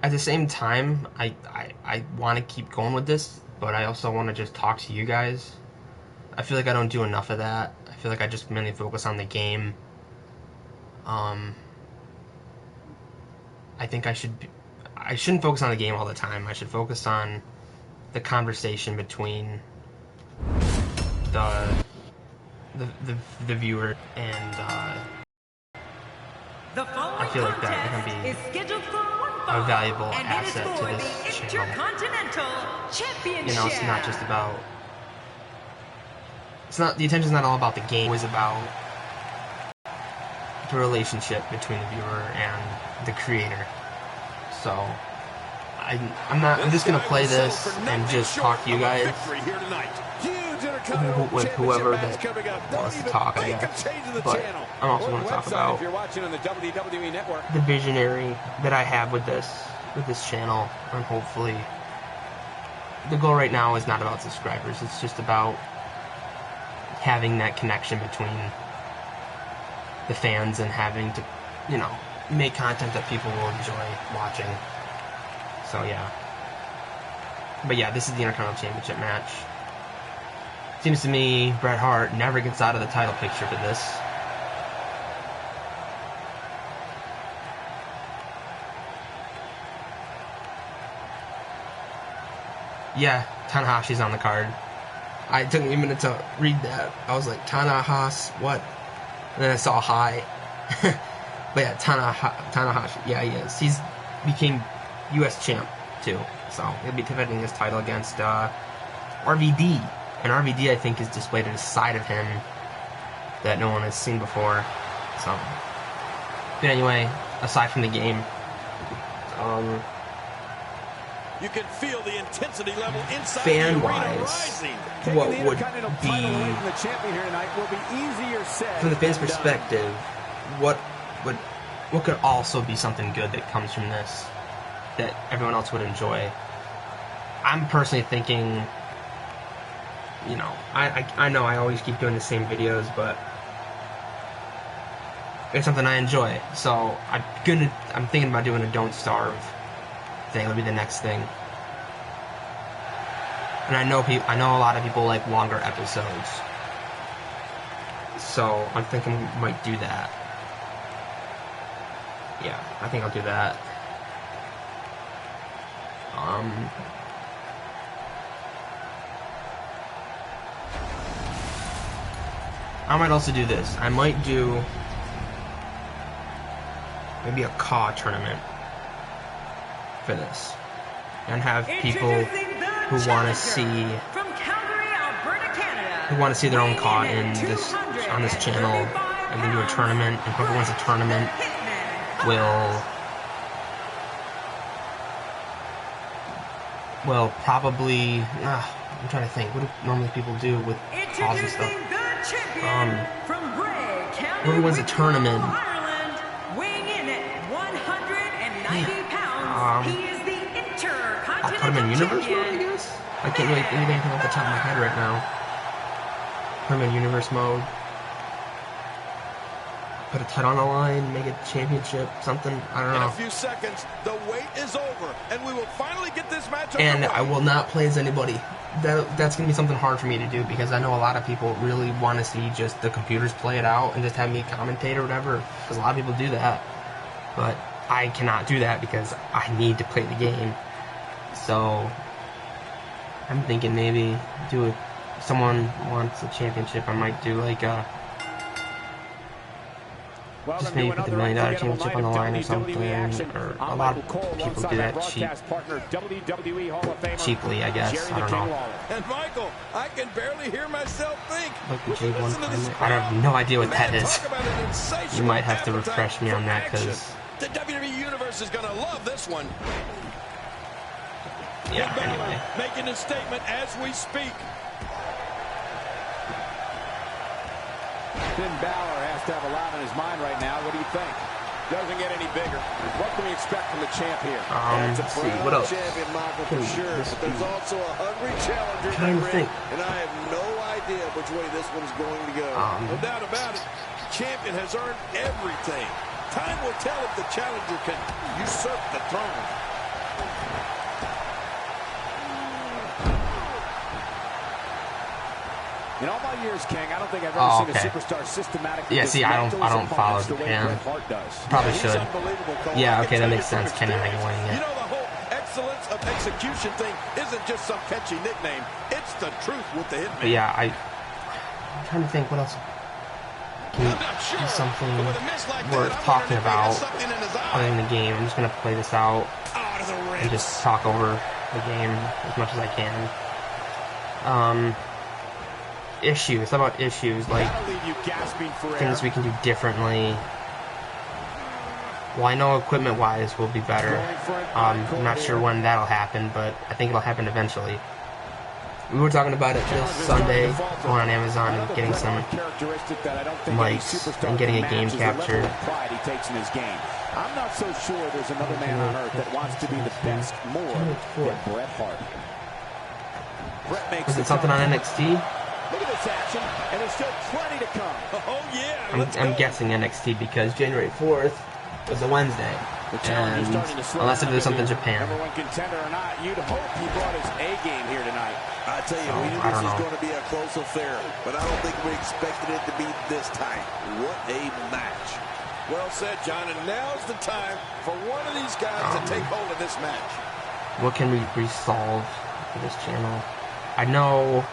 at the same time, I want to keep going with this, but I also want to just talk to you guys. I feel like I don't do enough of that. I feel like I just mainly focus on the game. I think I shouldn't focus on the game all the time. I should focus on the conversation between the viewer and I feel like that can be a valuable asset to this channel. You know, it's not just about. The attention's not all about the game. It's about the relationship between the viewer and the creator. So I'm just gonna play this and just talk to you guys with whoever that wants to talk, I guess. But I'm also going to talk about the visionary that I have with this channel, and hopefully the goal right now is not about subscribers. It's just about having that connection between the fans and having to, you know, make content that people will enjoy watching. So yeah. But yeah, this is the Intercontinental Championship match. Seems to me Bret Hart never gets out of the title picture for this. Yeah, Tanahashi's on the card. I took me a minute to read that. I was like, Tanahashi, what? And then I saw hi. But yeah, Tanahashi. Yeah, he is. He's became U.S. champ, too. So he'll be defending his title against RVD. And RVD, I think, is displayed at a side of him that no one has seen before. So, but anyway, aside from the game, you can feel the intensity level inside fan-wise, what would be, from the fans' perspective, what could also be something good that comes from this that everyone else would enjoy? I'm personally thinking, you know, I know I always keep doing the same videos, but it's something I enjoy. So I'm thinking about doing a Don't Starve thing. It'll be the next thing. And I know a lot of people like longer episodes, so I'm thinking we might do that. Yeah, I think I'll do that. I might also do this. I might do maybe a CAW tournament for this, and have people who want to see their own CAW on this channel, and then do a tournament. And whoever wins the tournament will probably. I'm trying to think. What do normally people do with CAWs and stuff? Whoever wins the tournament. I'll put him in Universe mode, I guess? I can't really think of anything off the top of my head right now. Put him in Universe mode. Put a title on the line, make it championship, something, I don't know. In a few seconds, the wait is over, and we will finally get this match over. And I will not play as anybody. That's going to be something hard for me to do, because I know a lot of people really want to see just the computers play it out and just have me commentate or whatever, because a lot of people do that. But I cannot do that because I need to play the game. So I'm thinking maybe if someone wants a championship, I might do like just maybe put the $1 million championship on the line or something, or a lot of people do that cheaply, I guess. I don't know. And Michael, I can barely hear myself think. I have no idea what that is. You might have to refresh me on that, because the WWE Universe is going to love this one. Yeah, anyway. Making a statement as we speak. Finn Balor has to have a lot on his mind right now. What do you think? Doesn't get any bigger. What can we expect from the champ here? Let's see, what else? Champion, Michael, for sure. But there's also a hungry challenger trying to think. And I have no idea which way this one's going to go. No doubt about it. Champion has earned everything. Time will tell if the challenger can usurp the throne. In all my years, King, I don't think I've ever seen a superstar systematically. Yeah, see, I don't follow Japan. Probably should. Yeah, okay, that makes sense. Kenny Omega winning it. You know, the whole excellence of execution thing isn't just some catchy nickname. It's the truth with the Hitman. But yeah, I'm trying to think what else. Can you do something worth talking about other than the game? I'm just gonna play this out and just talk over the game as much as I can. Issues. How about issues? Like things we can do differently. Well, I know equipment-wise will be better. I'm not sure when that'll happen, but I think it'll happen eventually. We were talking about it this Sunday, going on Amazon and getting some mics and getting a game capture. I'm not so sure there's another man on earth that wants to be the best more than Bret Hart. Was it something on NXT? Look at this action, and there's still plenty to come. Oh, yeah. I'm guessing NXT because January 4th was a Wednesday. And unless it was something Japan. Number one contender or not, you'd hope he brought his A game here tonight. I tell you, we knew this was going to be a close affair, but I don't think we expected it to be this tight. What a match. Well said, John, and now's the time for one of these guys to take hold of this match. What can we resolve for this channel? I know...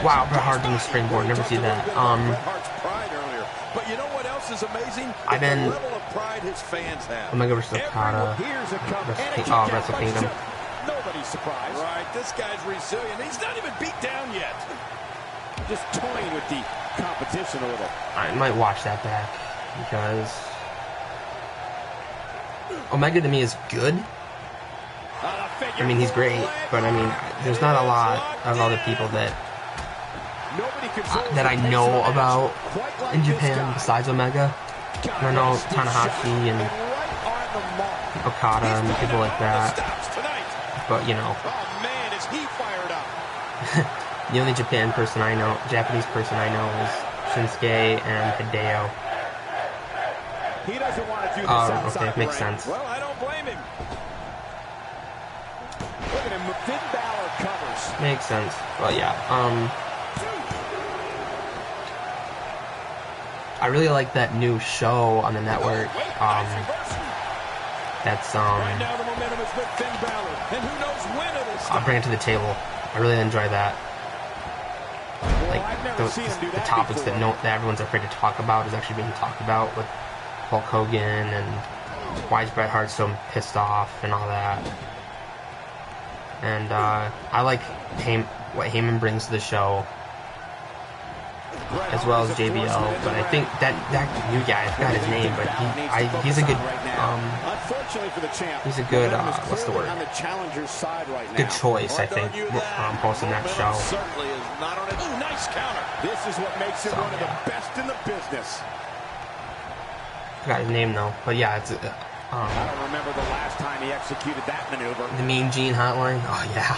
Wow, Bret Hart doing the springboard. Never see that. Bret Hart's pride earlier. But you know what else is amazing? I've been... The level of pride his fans have. Omega vs. Okada. Wrestle Kingdom. Nobody's surprised. Right, this guy's resilient. He's not even beat down yet. Just toying with the competition a little. I might watch that back because Omega to me is good. I mean, he's great, but I mean, there's not a lot of other people that I know about in Japan besides Omega. I know Tanahashi and Okada and people like that, but you know, the only Japanese person I know is Shinsuke and Hideo. He doesn't want to do this okay, makes sense. Well, I don't blame him. Look at him, Finn Balor covers. Makes sense. Well, yeah. I really like that new show on the network. That's Right now the momentum is with Finn Balor, and who knows when it'll stop. I'll bring it to the table. I really enjoy that. Like the topics that everyone's afraid to talk about is actually being talked about with Hulk Hogan and why is Bret Hart so pissed off and all that. And I like what Heyman brings to the show, as well as JBL. But I think that new guy, I forgot his name, but he's a good what's the word? Good choice, I think, hosting that show. Certainly is not on it. Ooh, nice counter. This is what makes it one of the best in the business. Forgot his name though, but yeah, it's. I don't remember the last time he executed that maneuver. The Mean Gene Hotline? Oh, yeah.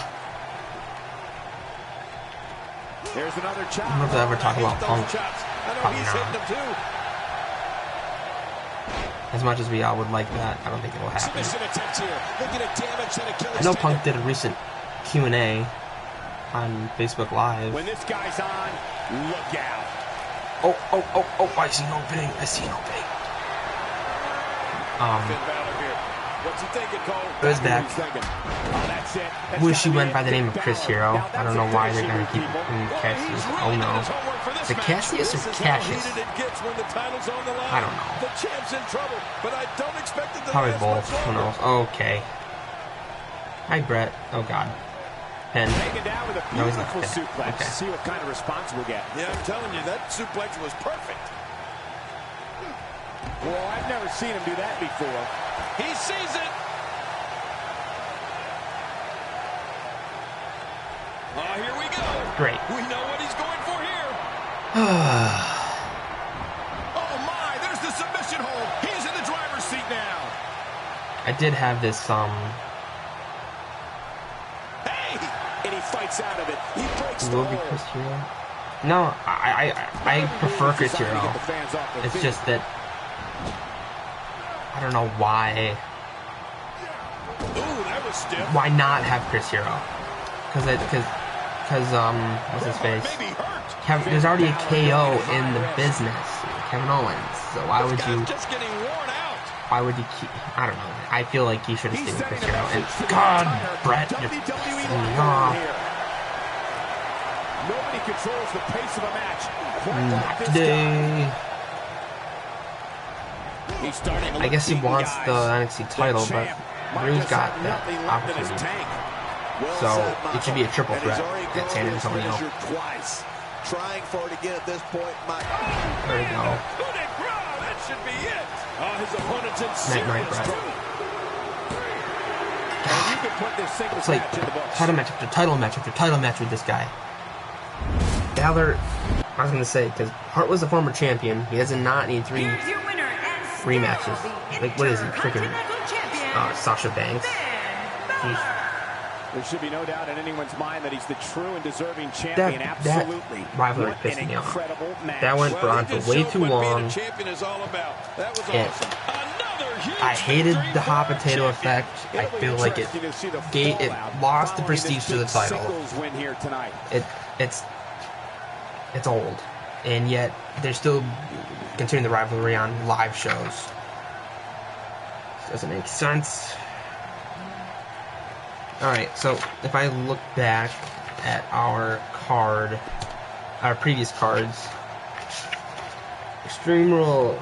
There's another chop. I don't know if I ever talk about Punk. Probably not. As much as we all would like that, I don't think it will happen. I know Punk did a recent Q&A on Facebook Live. When this guy's on, look out. Oh, I see an opening. What's he thinking, Cole? Who's back? Wish he went by the name of Chris Hero. I don't know why they're going to keep him Cassius. Oh no. The Cassius or Cassius? I don't know. Probably both. Who knows? Okay. Hi, Brett. Oh god. Pin. No, he's not pin. Okay. See what kind of response we'll get. Yeah, I'm telling you, that suplex was perfect. Well, I've never seen him do that before. He sees it. Oh, here we go. Great. We know what he's going for here. Oh, my. There's the submission hold. He's in the driver's seat now. I did have this, Hey! And he fights out of it. He breaks the hold. Chris Hero? No, I prefer Chris Hero. It's just that I don't know why Ooh, that was stiff. Why not have Chris Hero? Because what's his face? There's already a KO in the business, Kevin Owens. So why would you? Just getting worn out. Why would you keep? I don't know. I feel like he should have stayed with Chris Hero. And God, Brett, you're pissing me off. Nobody controls the pace of a match. Not today. I guess he wants the NXT title, but Drew's got that opportunity. So it should be a triple threat at San Antonio. Trying for it again at this point. There we go. That should be it. His opponent's in Night, Brett. It's like title match after title match after title match with this guy. Balor, I was going to say, because Hart was a former champion. He does not need 3 rematches. Like, what is he? Freaking Sasha Banks. There should be no doubt in anyone's mind that he's the true and deserving champion. Absolutely. That rivalry pissed me off. That went on for way too long. I hated the hot potato effect. I feel like it lost the prestige to the title. It's old, and yet they're still continuing the rivalry on live shows. Doesn't make sense. Alright, so if I look back at our previous cards, Extreme Rules,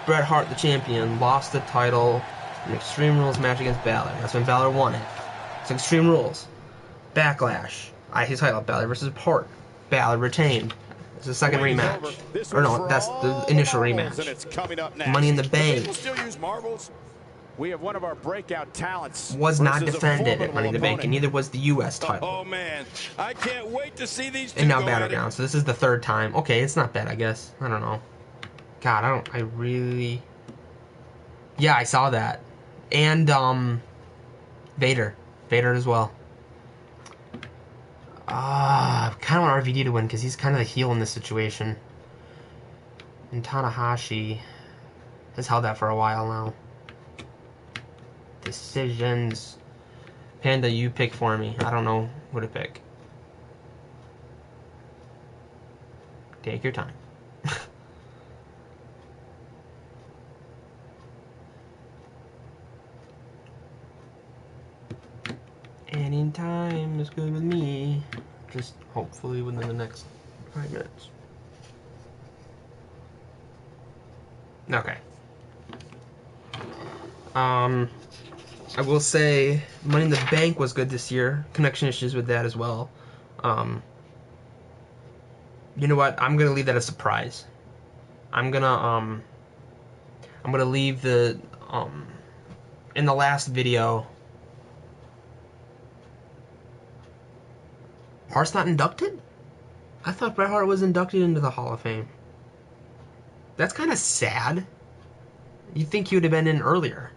Bret Hart the champion, lost the title in Extreme Rules match against Balor. That's when Balor won it. So Extreme Rules, Backlash, IC title, Balor versus Hart. Balor retained. It's the second rematch. Or no, that's the initial rematch. Money in the Bank. We have one of our breakout talents. Was not defended at Money in the Bank, and neither was the U.S. title. Oh man, I can't wait to see these two. And now Battleground, so this is the 3rd time. Okay, it's not bad, I guess. I don't know. God, yeah, I saw that. And, Vader as well. I kind of want RVD to win, because he's kind of the heel in this situation. And Tanahashi has held that for a while now. Decisions. Panda, you pick for me. I don't know who to pick. Take your time. Any time is good with me. Just hopefully within the next 5 minutes. Okay. I will say Money in the Bank was good this year. Connection issues with that as well. You know what? I'm gonna leave that a surprise. I'm gonna leave the in the last video. Hart's not inducted? I thought Bret Hart was inducted into the Hall of Fame. That's kind of sad. You'd think he would have been in earlier.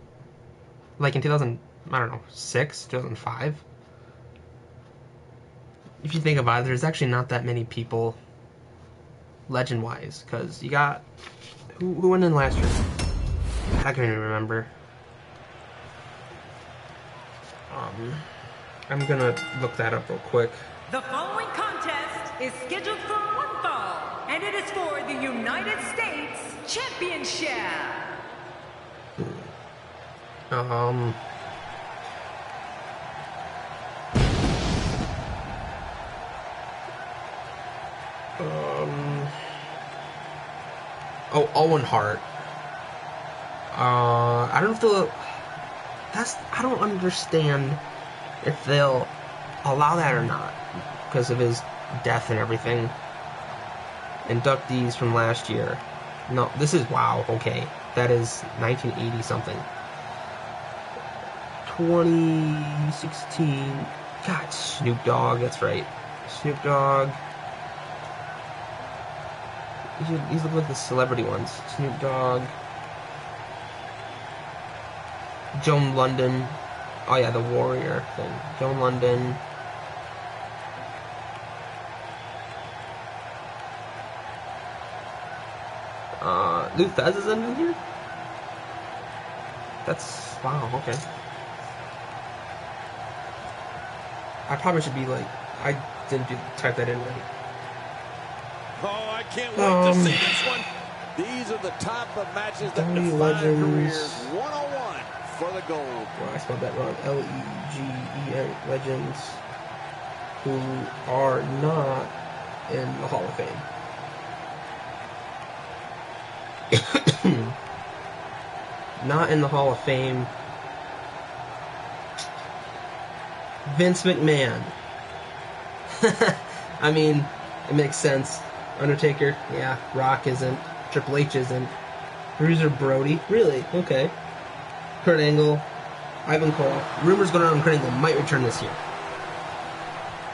Like in 2006, 2005. If you think about it, there's actually not that many people legend-wise, because you got... Who went in last year? I can't even remember. I'm gonna look that up real quick. The following contest is scheduled for one fall, and it is for the United States Championship. Oh, Owen Hart. I don't know if they'll... I don't understand if they'll allow that or not, because of his death and everything. Inductees from last year. No, this is... Wow, okay. That is 1980 something. 2016. God, Snoop Dogg, that's right. Snoop Dogg. These look like the celebrity ones. Snoop Dogg. Joan London. Oh yeah, the Warrior thing. Joan London. Lou Thesz is in here? That's... Wow, okay. I probably should be like, I didn't type that in right. Oh, I can't wait to see this one. These are the type of matches that define careers. 101 for the gold. Well, I spelled that wrong. Legends, legends who are not in the Hall of Fame. Not in the Hall of Fame. Vince McMahon. I mean, it makes sense. Undertaker, yeah. Rock isn't. Triple H isn't. Bruiser Brody, really? Okay. Kurt Angle, Ivan Cole. Rumors going around Kurt Angle might return this year.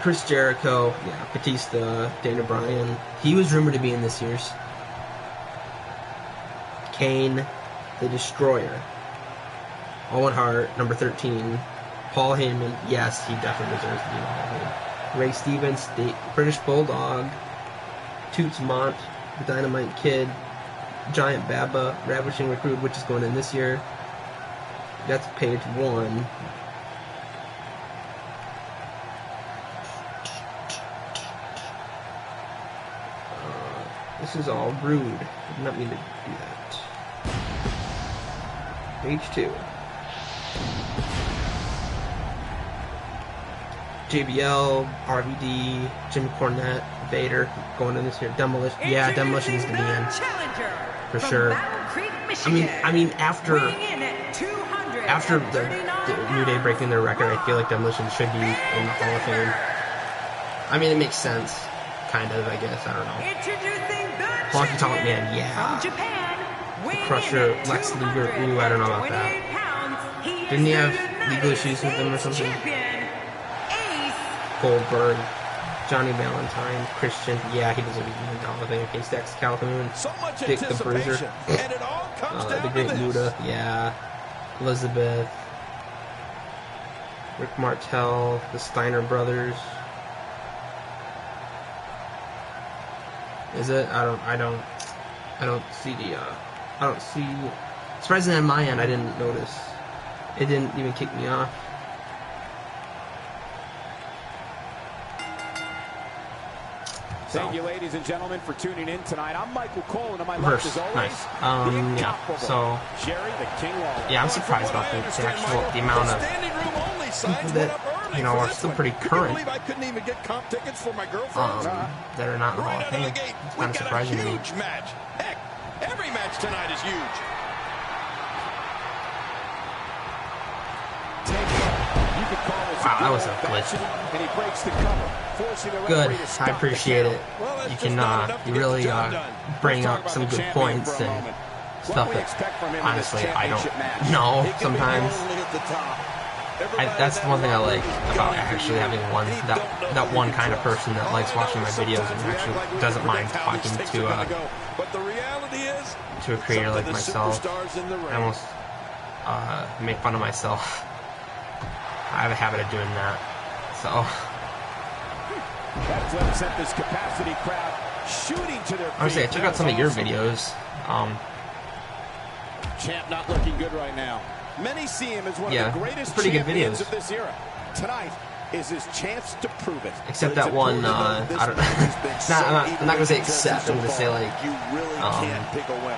Chris Jericho, yeah. Batista, Daniel Bryan. He was rumored to be in this year's. Kane, the Destroyer. Owen Hart, number 13. Paul Heyman, yes, he definitely deserves to be in the Hall of Fame. Ray Stevens, the British Bulldog. Toots Mont, the Dynamite Kid. Giant Baba, Ravishing Recruit, which is going in this year. That's page 1. This is all rude. I did not mean to do that. Page 2. JBL, RVD, Jim Cornette, Vader, going in this year. Demolition, yeah, Demolition needs to be in. For sure. I mean, after the New Day breaking their record, I feel like Demolition should be in the Hall of Fame. I mean, it makes sense, kind of. I guess I don't know. Honky Tonk Man, yeah. The Crusher, Lex Luger, ooh, I don't know about that. Didn't he have legal issues with them or something? Goldberg, Johnny Valentine, Christian, yeah, he deserves to be in the Hall of Fame. Case Dex Calhoun, Dick the Bruiser, the Great Muta, yeah, Elizabeth, Rick Martel, the Steiner Brothers. Is it? I don't see. Surprisingly on my end, I didn't notice. It didn't even kick me off. Thank you, ladies and gentlemen, for tuning in tonight. I'm Michael Cole, and on my left, as always, nice. Yeah. So, yeah, I'm surprised about the amount of people that are still pretty current. That are not in the Hall of Fame. It's kind of surprising to me. Heck, every match tonight is huge. Wow, that was a glitch. Good, I appreciate it. You can really bring up some good points and stuff that honestly I don't know sometimes. That's one thing I like about actually having that one kind of person that likes watching my videos and actually doesn't mind talking to a creator like myself. I almost make fun of myself. I have a habit of doing that, so. Honestly, I check out some of your videos. Champ not looking good right now. Many see him as one of the greatest pretty good videos of this era. Tonight is his chance to prove it. Except that one, I don't. I'm not gonna say except. I'm gonna say like,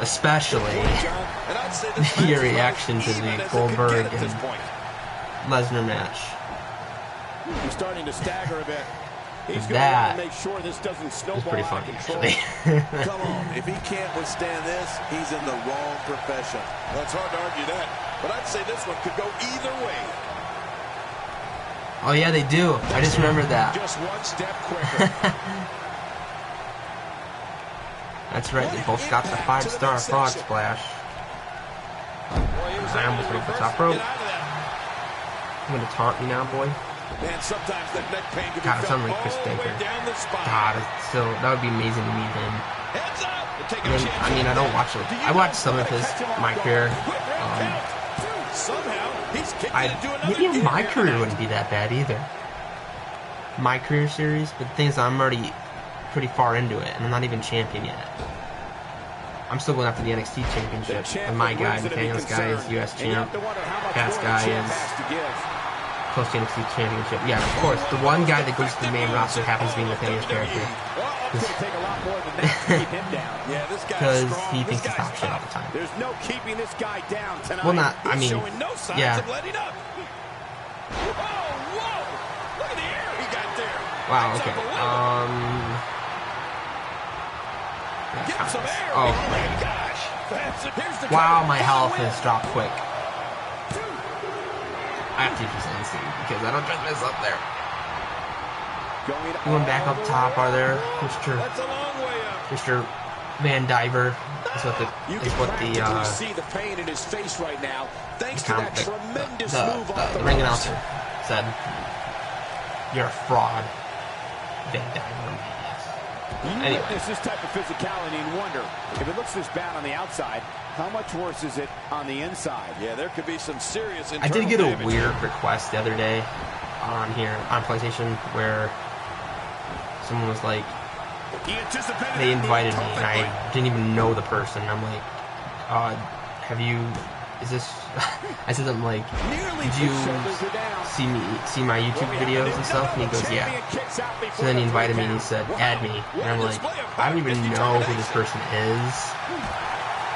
especially your reaction to the Goldberg and Lesnar match. He's starting to stagger a bit. He's that make sure this doesn't is pretty funny, actually. Come on, if he can't withstand this, he's in the wrong profession. Well, it's hard to argue that, but I'd say this one could go either way. Oh yeah, they do. I just remembered that. Just one step quicker. That's right. They both got the 5-star frog splash. I almost went for top rope. I'm gonna taunt you now, boy. Man, sometimes that neck pain can God, it sounds like Chris Baker. God, that would be amazing to meet him. I mean, I don't watch it. I watch some of my career. Maybe my career wouldn't be that bad either. My career series, but the thing is, I'm already pretty far into it, and I'm not even champion yet. I'm still going after the NXT championship, and my guy, Nathaniel's guy, is US champ. Pat's guy is close to NXT Championship. Yeah, of course. The one guy that goes to the main roster happens to be Nathaniel's character. Because he thinks he's top shit all the time. There's no keeping this guy down tonight. Well, not, I mean, yeah. Wow, okay. Oh, wow, my health has dropped quick. I have to use NC because I don't just mess up there. Going back up top, are there, Mr. Van Diver? Is what the see the pain in his face right now. Thanks to that tremendous move off the ring announcer said, "You're a fraud, Van Diver." Anyway, it's this type of physicality and wonder if it looks this bad on the outside, how much worse is it on the inside? Yeah, there could be some serious internal I did get a damage. weird request the other day on here on PlayStation where someone was like, they invited me and I didn't even know the person. I'm like, is this, I said something like, did you see my YouTube videos and stuff? And he goes, yeah. So then he invited me and he said, add me. And I'm like, I don't even know who this person is.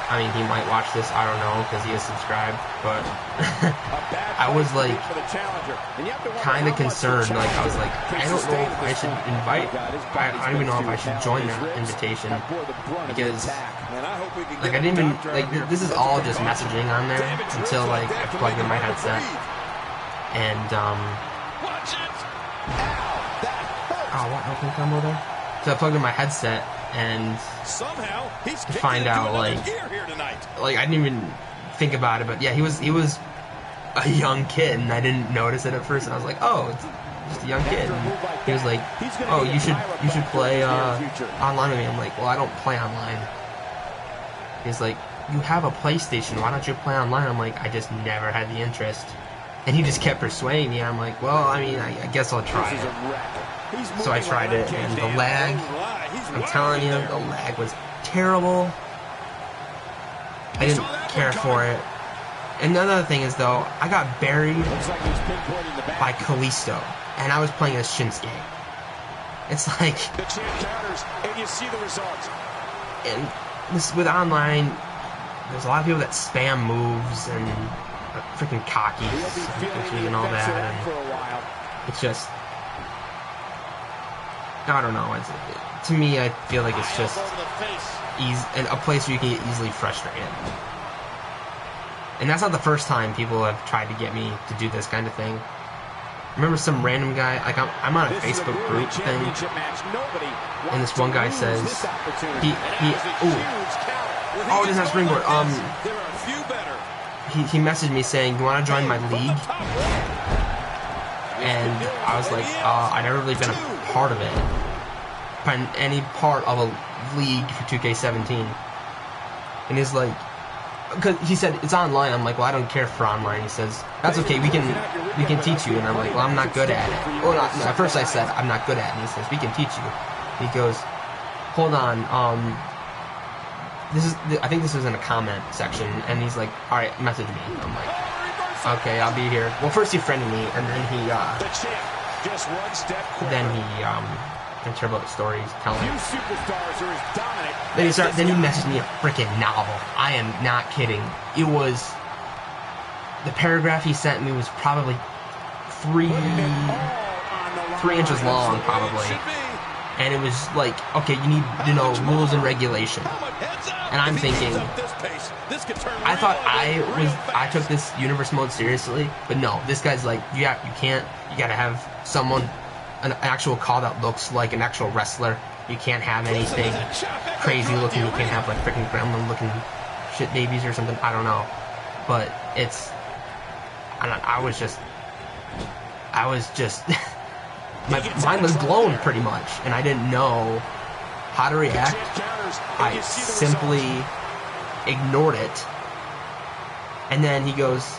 I mean, he might watch this, I don't know, because he is subscribed, but I was like, kind of concerned, like, I was like, I don't know if I should invite, I don't even know if I should join that invitation, because, like, I didn't even, like, this is all just messaging on there, until, like, I plugged in my headset, and, oh, what, open combo there? So I plugged in my headset, and to find out, like I didn't even think about it, but yeah, he was a young kid, and I didn't notice it at first, and I was like, oh, it's just a young kid. And he was like, oh, you should play online with me. I'm like, well, I don't play online. He's like, you have a PlayStation, why don't you play online? I'm like, I just never had the interest. And he just kept persuading me. I'm like, well, I mean, I guess I'll try it. So I tried it, and the lag, I'm telling you, the lag was terrible. I didn't care for it. And another thing is, though, I got buried by Kalisto, and I was playing as Shinsuke. It's like, and this, with online, there's a lot of people that spam moves and freaking cocky and all that, and it's just, I don't know. To me, I feel like it's just a place where you can get easily frustrated. And that's not the first time people have tried to get me to do this kind of thing. I remember some random guy, like I'm on a Facebook group thing, and this one guy says, he doesn't have springboard. He messaged me saying, you want to join my league? And I was like, I've never really been a part of it. Any part of a league for 2K17. And he's like, because he said it's online. I'm like, well, I don't care for online. He says, that's okay, we can teach you. And I'm like, well, I'm not good at it. Well, at first I said I'm not good at it, and he says, we can teach you. And he goes, hold on, I think this is in a comment section, and he's like, all right, message me. And I'm like, okay, I'll be here. Well, first he friended me, and then he and care about the stories, telling me. Then he messaged me a freaking novel. I am not kidding. It was, the paragraph he sent me was probably 3 inches long, probably. And it was like, okay, you need to know rules and regulation. And I'm thinking, I thought I took this universe mode seriously, but no, this guy's like, you gotta have someone, an actual call that looks like an actual wrestler. You can't have anything crazy looking. You can't have like freaking gremlin looking shit babies or something. I don't know, but I was just my mind was blown pretty much, and I didn't know how to react. I simply ignored it, and then he goes,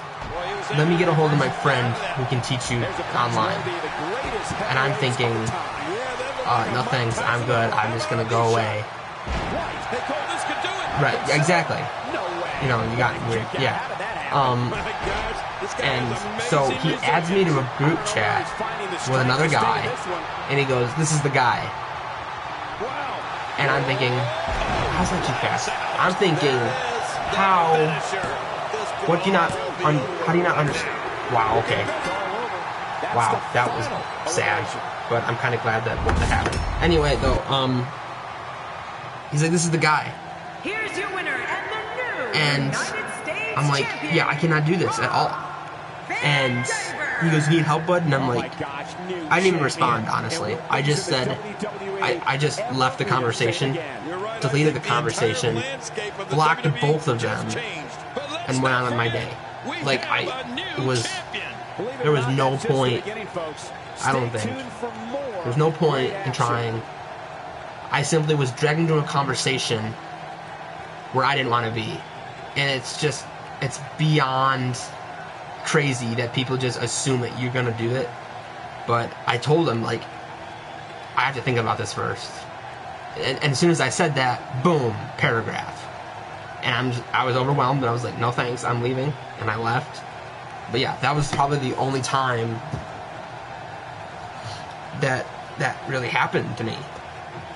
let me get a hold of my friend who can teach you online. And I'm thinking, no thanks, I'm good, I'm just gonna go away. Right, exactly. You know, you got weird, yeah. And so he adds me to a group chat with another guy, and he goes, "This is the guy." And I'm thinking, how's that too fast? I'm thinking, how do you not understand? Wow, okay. Wow, that was sad, but I'm kind of glad that happened. Anyway, though, he's like, "This is the guy." Here's your winner and the new And United States I'm like, champion. "Yeah, I cannot do this at all." And he goes, "Need help, bud?" And I'm like, I didn't even respond, honestly. I just said, I just left the conversation, deleted the conversation, blocked both of them, and went on with my day. Like, there was no point, I don't think, there's no point in trying. I simply was dragged into a conversation where I didn't want to be. And it's beyond crazy that people just assume that you're going to do it. But I told them, like, I have to think about this first. And as soon as I said that, boom, paragraph. And I was overwhelmed, and I was like, "No thanks, I'm leaving," and I left. But yeah, that was probably the only time that really happened to me.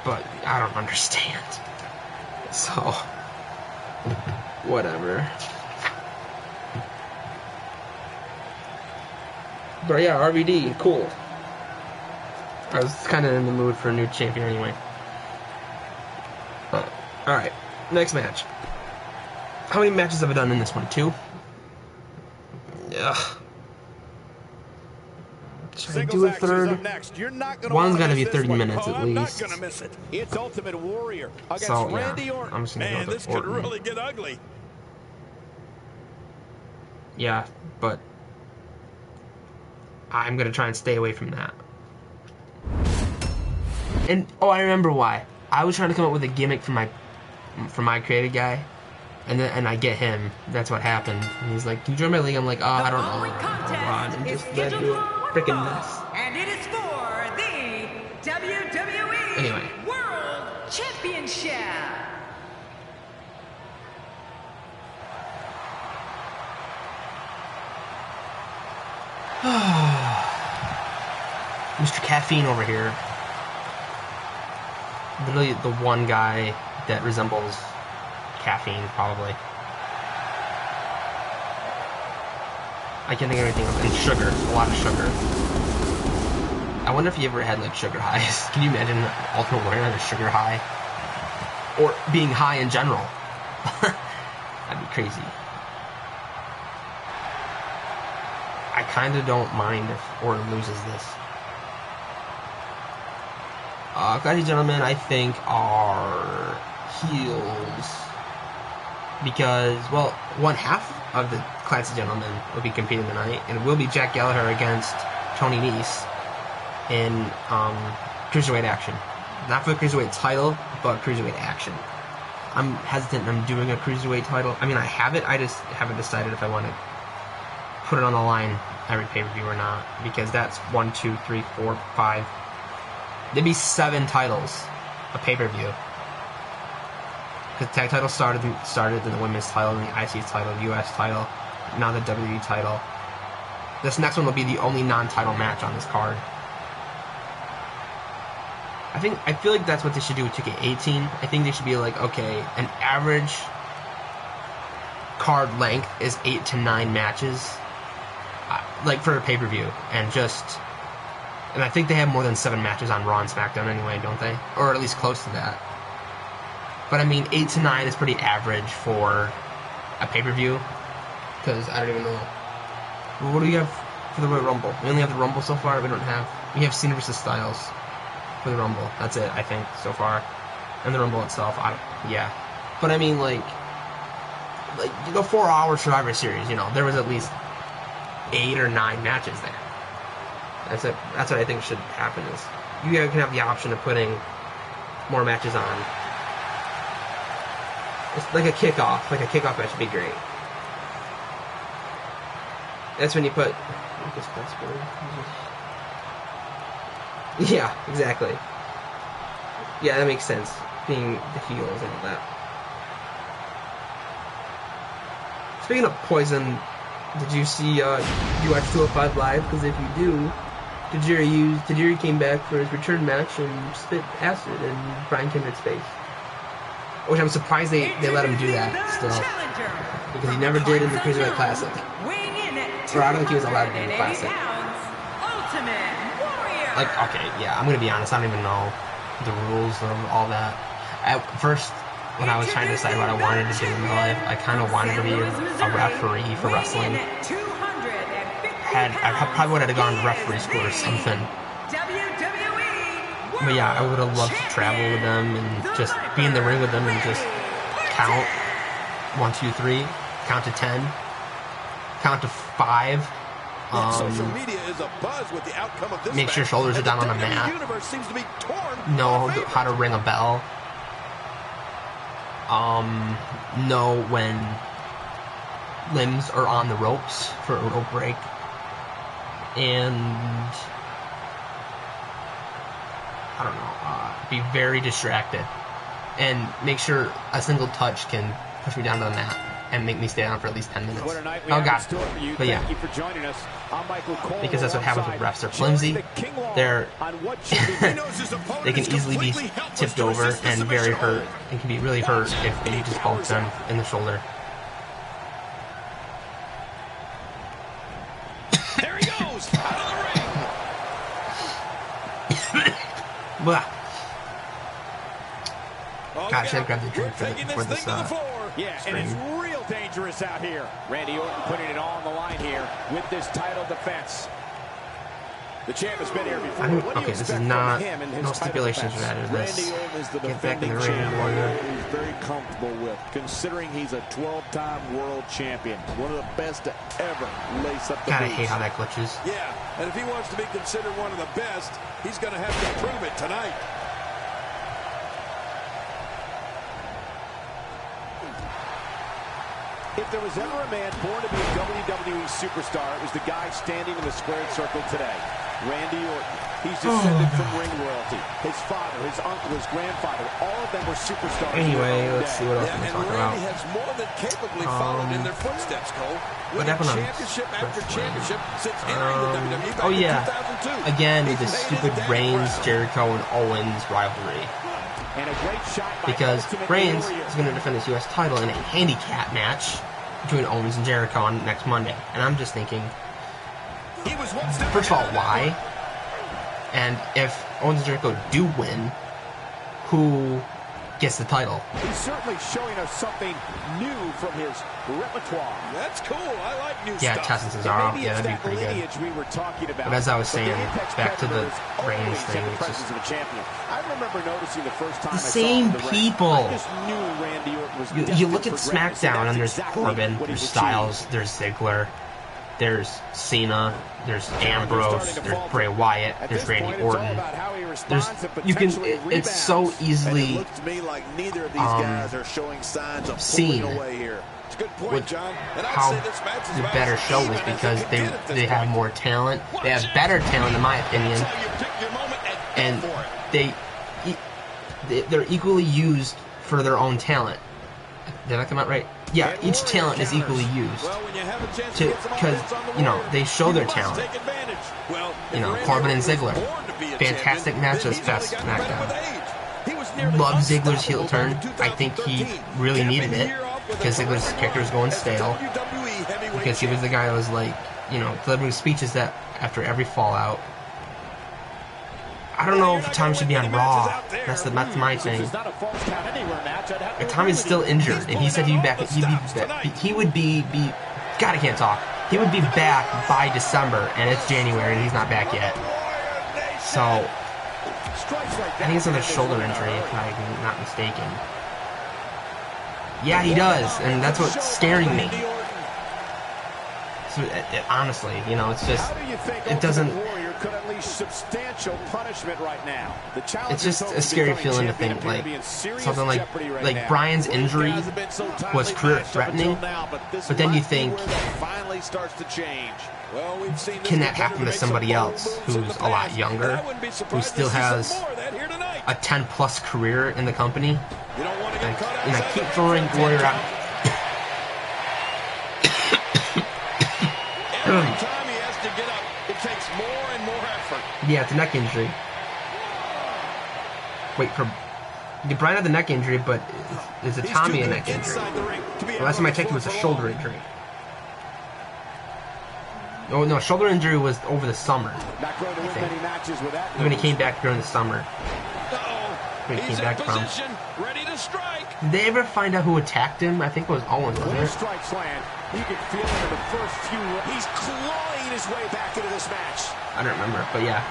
But I don't understand. So, whatever. But yeah, RVD, cool. I was kind of in the mood for a new champion anyway. Alright, next match. How many matches have I done in this one? 2? Ugh. Should I do a third? One's got to be 30 minutes at least. It's Ultimate Warrior against So, yeah, Randy Orton. I'm just going to go with this could Orton. really get ugly. Yeah, but I'm going to try and stay away from that. And, oh, I remember why. I was trying to come up with a gimmick for my creative guy, and I get him. That's what happened. And he's like, "Can you join my league?" I'm like, "Oh, I don't know." Hold on, and just let do a freaking mess. And it is for the WWE World Championship. Mr. Caffeine over here. Literally the one guy that resembles caffeine, probably. I can't think of anything else. And sugar. A lot of sugar. I wonder if he ever had, like, sugar highs. Can you imagine Ultimate Warrior on a sugar high? Or being high in general. That'd be crazy. I kind of don't mind if Orton loses this. Classy Gentlemen, I think, are heels. Because, well, one half of the Classy Gentlemen will be competing tonight, and it will be Jack Gallagher against Tony Nese in Cruiserweight action. Not for the Cruiserweight title, but Cruiserweight action. I'm hesitant on doing a Cruiserweight title. I mean, I have it, I just haven't decided if I want to put it on the line every pay-per-view or not, because that's 1, 2, 3, 4, 5. There'd be 7 titles a pay-per-view. Because tag title started in the women's title, and the IC title, US title, now the WWE title. This next one will be the only non-title match on this card. I feel like that's what they should do with 2K18. I think they should be like, okay, an average card length is 8 to 9 matches, like for a pay-per-view, and I think they have more than 7 matches on Raw and SmackDown anyway, don't they? Or at least close to that. But I mean, 8 to 9 is pretty average for a pay-per-view, because I don't even know. Well, what do we have for the Royal Rumble? We only have the Rumble so far. We have Cena vs. Styles for the Rumble. That's it, I think, so far. And the Rumble itself, yeah. But I mean, like 4-hour Survivor Series, there was at least 8 or 9 matches there. That's what I think should happen, is you can have the option of putting more matches on. It's like a kickoff. Like a kickoff match would be great. That's when you put... Yeah, exactly. Yeah, that makes sense. Being the heels and all that. Speaking of poison, did you see, did you watch 205 Live? Because if you do, Tajiri came back for his return match and spit acid in Brian Kendrick's face. Which I'm surprised they let him do that still. Because he never did in the Cruiserweight Classic. Or I don't think he was allowed to do the Classic. Like, okay, yeah, I'm gonna be honest, I don't even know the rules of all that. At first, when I was trying to decide what I wanted to do in my life, I kind of wanted to be a referee for wrestling. I probably would have gone to referee school or something. But yeah, I would have loved to travel with them and just be in the ring with them and just count 1, 2, 3, count to 10, count to 5. Make sure shoulders are down on the mat. Know how to ring a bell. Know when limbs are on the ropes for a rope break. And I don't know, be very distracted and make sure a single touch can push me down to the mat and make me stay down for at least 10 minutes. Oh god, but yeah, because that's what happens with refs. They're flimsy, they can easily be tipped over and very hurt, and can be really hurt if you just bump them in the shoulder. There he goes, out of the ring. Blah. God, I should have grabbed the drink for this yeah, and it's real dangerous out here. Randy Orton putting it all on the line here with this title defense. The champ has been here before. Okay, this is not, no stipulations are added to this. Get back in the ring, Warrior. He's very comfortable with, considering he's a 12-time world champion. One of the best to ever lace up the God, I boots. hate how that glitches. Yeah, and if he wants to be considered one of the best, he's going to have to prove it tonight. If there was ever a man born to be a WWE superstar, it was the guy standing in the squared circle today. Randy Orton. He's descended from ring royalty. His father, his uncle, his grandfather, all of them were superstars. Anyway, let's see what else we can talk about. Randy has more than capably followed in their footsteps, Cole. What happened on championship after championship since entering the WWE back oh yeah, in 2002. again, the stupid Reigns, Jericho, and Owens rivalry. And a great shot by Because Ultimate Reigns Warrior. is going to defend his U.S. title in a handicap match between Owens and Jericho on next Monday. And I'm just thinking, first of all, why? And if Owens and Jericho do win, who gets the title? He's certainly showing us something new from his repertoire. That's cool. I like new Yeah, stuff. Tess and Cesaro. Yeah, that'd be pretty good. We were talking about. But as I was saying, back to the Reigns Reigns thing, the it's presence just of a champion. I remember noticing the first time the I saw same him in the ring, people. I just knew Randy Orton was You destined look at for greatness, SmackDown, and there's that's exactly Corbin, what there's he's Styles, there's Ziggler, there's Cena, there's Ambrose, there's Bray Wyatt, there's Randy Orton. There's, you can, it's so easily It looks to me like neither of these guys are showing signs of seen pulling away here. It's a good point, John. And I'd how say this match is the about better as show even is as because it can get at this they have point. more talent. They have better talent, in my opinion, That's how you pick your moment and go for it. they're equally used for their own talent. Did I come out right? Yeah, each talent is equally used. Well, when you have a chance to get some Because, offense on the you know, Warriors, they show you their must talent. take advantage. Well, You know, if Corbin and Randy Orton Ziggler. was born to be a Fantastic champion, matches, then he's best only gotten better SmackDown. with age. He was nearly Love unstoppable Ziggler's heel turn. back in I think he 2013. really needed Capping the it year off with a because Ziggler's career character was going as the stale. WWE heavyweight Because he was the guy that was like, you know, delivering speeches that after every fallout. I don't know if Tommy should be on Raw. That's my thing. It's not a false count anywhere match. I'd have to If Tommy's still injured, and he said he'd be back, he would be. God, I can't talk. He would be back by December, and it's January, and he's not back yet. So I think it's another shoulder injury, if I'm not mistaken. Yeah, he does, and that's what's scaring me. So, honestly, you know, it's just, it doesn't. Could unleash substantial punishment right now. It's just a scary feeling to think like something like Bryan's injury was career threatening, but then you think, can that happen to somebody else who's a lot younger, who still has a 10+ career in the company? And I keep throwing Warrior out. Every time he has to get up, it takes more and more effort. Yeah, it's a neck injury. Wait, Brian had the neck injury, but is it Tommy a neck injury? The last time I checked, it was a shoulder injury. Oh no, shoulder injury was over the summer. I think. When he came back during the summer. When he came back from. Ready to strike. Did they ever find out who attacked him? I think it was Owens, wasn't it? Strikes land. You can feel it in the first few. He's clawing his way back into this match. I don't remember, but yeah.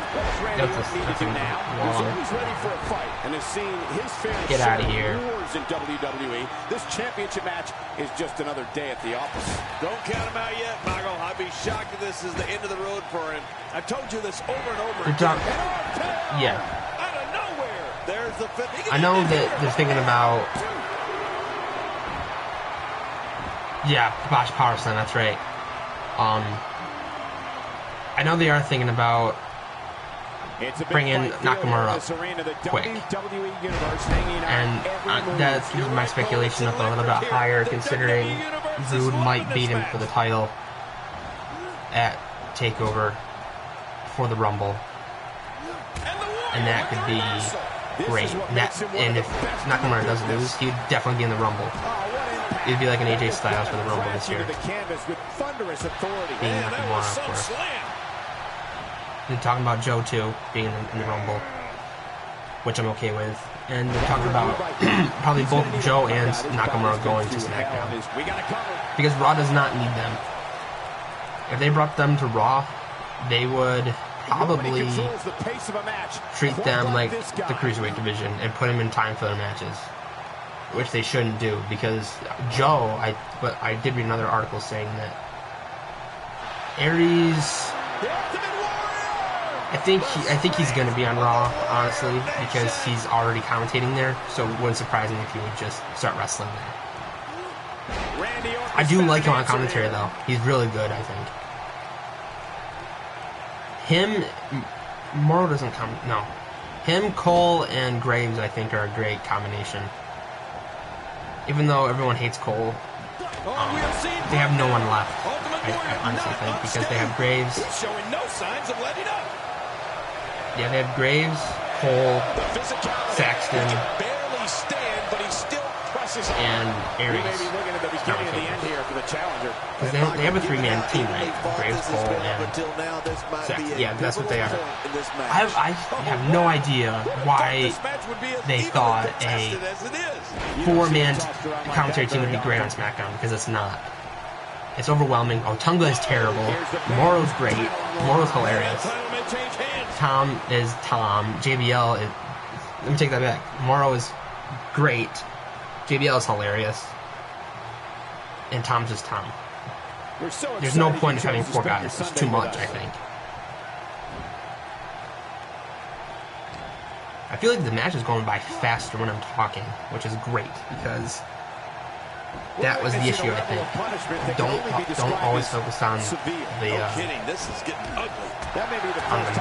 That's a now. He's always ready for a fight and has seen his fair Get out of here. wars in WWE. This championship match is just another day at the office. Don't count him out yet, Michael. I'd be shocked if this is the end of the road for him. I've told you this over and over again. Yeah. Out of nowhere. There's the fifth. I know that they're thinking about. Yeah, Bosch Power Slam, that's right. I know they are thinking about bringing Nakamura up quick. And that's my speculation up a little bit higher, considering Rude might beat him for the title at TakeOver for the Rumble. And that could be great. And if Nakamura does lose, he'd definitely be in the Rumble. It'd be like an AJ Styles for the Rumble this year. Being Nakamura, of course. They're talking about Joe, too, being in the Rumble, which I'm okay with. And they're talking about probably both Joe and Nakamura going to SmackDown. Because Raw does not need them. If they brought them to Raw, they would probably treat them like the Cruiserweight division and put them in time for their matches. Which they shouldn't do, because Joe, I did read another article saying that Aries, I think he's going to be on Raw, honestly, because he's already commentating there, so it wouldn't surprise me if he would just start wrestling there. I do like him on commentary, though. He's really good, I think. Morrow doesn't come, no. Him, Cole, and Graves, I think, are a great combination. Even though everyone hates Cole, they have no one left, I honestly think, because they have Graves. Yeah, they have Graves, Cole, Saxton, and Aries. Because they have a three-man team, right? Graves, Cole, and Saxton. Yeah, that's what they are. I have no idea why they thought a four-man commentary team would be great on SmackDown, because it's not. It's overwhelming. Oh, Tunga is terrible. Morrow's great. Morrow's hilarious. Tom is Tom. JBL is... Let me take that back. Morrow is great. JBL is hilarious. And Tom's just Tom. There's no point in having four guys. It's too much, I think. I feel like the match is going by faster when I'm talking, which is great, because that was the issue, I think. Don't always focus on the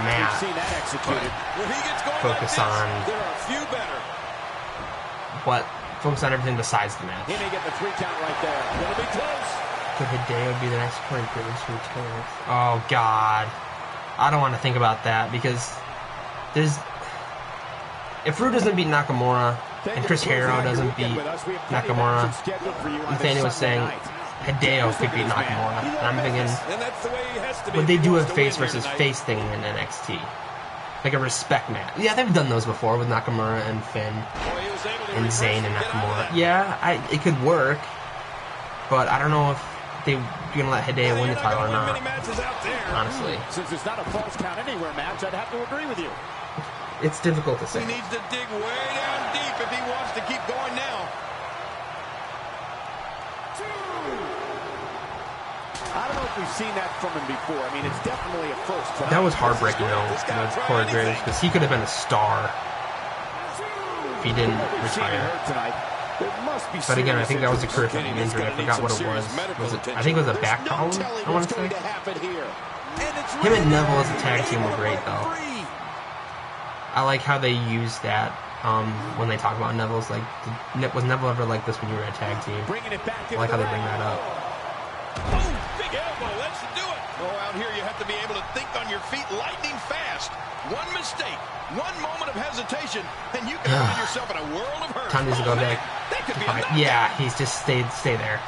mat, but focus on focus on everything besides the match. Could Hideo be the next point returns? Oh God, I don't want to think about that, because if Rude doesn't beat Nakamura, and Chris Hero doesn't beat Nakamura, Nathaniel was saying Hideo could beat Nakamura. And I'm thinking, would they do a face versus face thing in NXT? Like a respect match? Yeah, they've done those before with Nakamura and Finn and Zayn and Nakamura. Yeah, it could work, but I don't know if they're going to let Hideo win the title or not, honestly. Since it's not a false count anywhere match, I'd have to agree with you. It's difficult to say. He needs to dig way down deep if he wants to keep going now. I don't know if we've seen that from him before. I mean, it's definitely a first. That was heartbreaking, though, with Corey Graves, because he could have been a star if he didn't retire. But again, I think that was a career injury. I forgot what it was. I think it was a back problem, I want to say. Him and Neville as a tag team were great, though. I like how they use that when they talk about Neville's, like, was Neville ever like this when you were a tag team? I like how they bring that up. Big elbow, that should do it. Oh, out here you have to be able to think on your feet lightning fast. One mistake, one moment of hesitation, and you can find yourself in a world of hurt. Time needs to go back. That could be yeah, he's just stay there.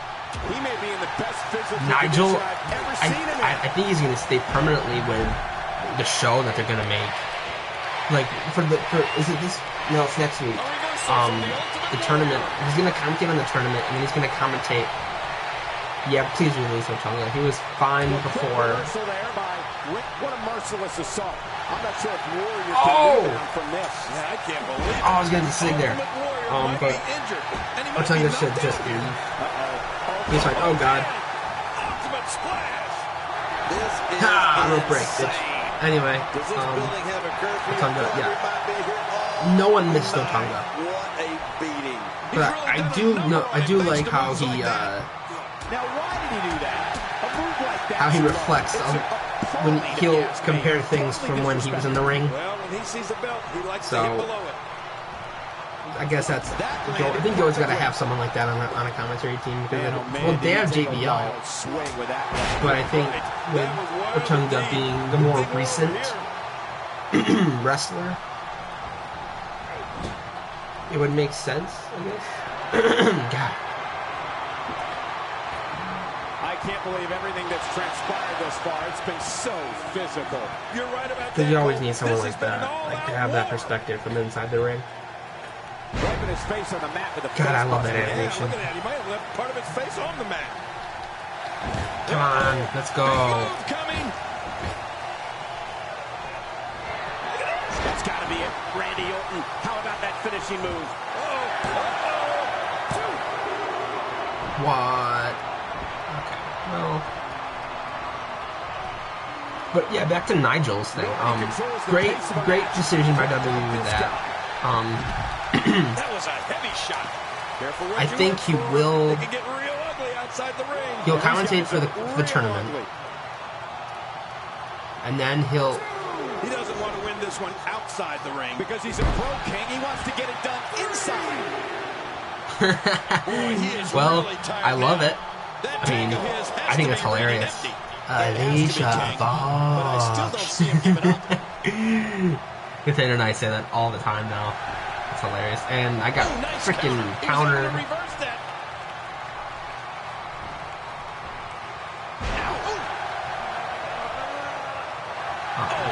He may be in the best physical Nigel, I've ever seen him in. I think he's going to stay permanently with the show that they're going to make. Like, is it this? No, it's next week. The tournament. He's going to commentate on the tournament, and then he's going to commentate. Yeah, please release Otunga. He was fine before. What a merciless assault. I'm not sure if Warrior can rebound from this. Yeah, I can't believe it. Oh, I was going to sig there. But Otunga should just be. He's like, oh god. Ultimate splash. This is rope break, bitch. Anyway, Otunga, yeah. No one missed Otunga. What a beating. But I do like how he Now, why did he do that? A move like that. How he reflects when he'll compare things from when he was in the ring. Well, when he sees the belt, he likes to get below it. I guess that's Joe. I think Joe's got to have someone like that on a commentary team because they have JBL, but I think with Otunga being the more recent wrestler, it would make sense, I guess. God. I can't believe everything that's transpired thus far. It's been so physical. You're right about that. Because you always need someone like that, like to have that perspective from inside the ring. Wiping his face on the mat with a God, I love that animation. Look at that. He might have left part of his face on the mat. Come on, let's go. That's got to be it. Randy Orton. How about that finishing move? What? Okay, well. But yeah, back to Nigel's thing. Great decision by WWE with that. That was a heavy shot. I think he will. It can get real ugly outside the ring. He'll commentate for the tournament, and then He doesn't want to win this one outside the ring because he's a pro king. He wants to get it done inside. Well, I love it. I mean, I think it's hilarious. Alicia Fox. Katana and I say that all the time now. It's hilarious. And I got freaking countered.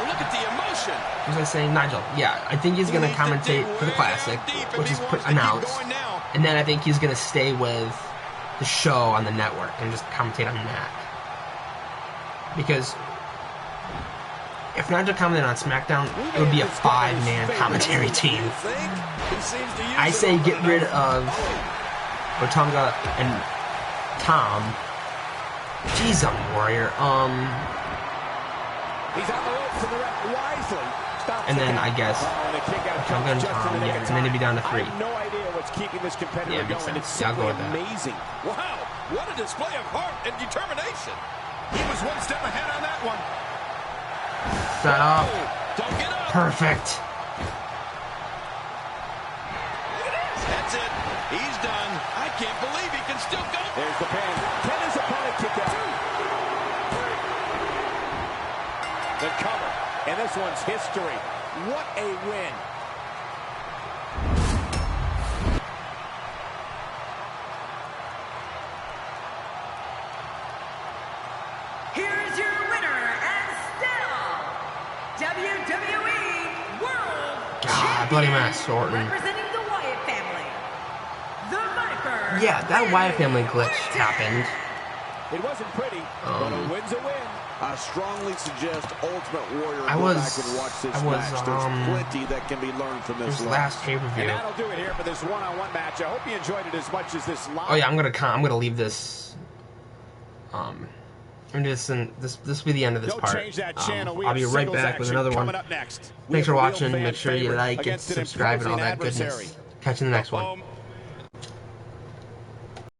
Look at the emotion. What was I saying? Nigel. Yeah, I think he's going to commentate for the Classic, which is announced. And then I think he's going to stay with the show on the network and just commentate on that. Because if Nigel commented on SmackDown, it would be a 5-man commentary team. I say get rid of Otunga and Tom. Jeez, I'm a warrior. He's on the ropes and the ref wisely. And then I guess Otunga and Tom, yeah, and then it'd be down to 3. I have no idea what's keeping this competitor going. It's Yeah, I'll go with that. amazing. Wow, what a display of heart and determination. He was one step ahead on that one. Set up. Don't get up. Perfect. That's it. He's done. I can't believe he can still go. There's the pin. Can his opponent kick out? The cover. And this one's history. What a win. Here's your winner and still WWE World God, bloody mess, Orton. representing the Wyatt family, the Viper. Yeah, that Wyatt family glitch happened. It wasn't pretty, but a win's a win. I strongly suggest Ultimate Warrior I go was- back and watch this I was, match. There's plenty that can be learned from this His loss. last pay-per-view. And that'll do it here for this one-on-one match. I hope you enjoyed it as much as this live. Oh yeah, I'm gonna leave this. And this will be the end of this Don't part. change that channel. We I'll have be right singles back with action another one. coming up next. Thanks for We have a real watching. fan Make sure you favorite like and against an subscribe and all that imposing goodness. adversary. Catch you in the next one.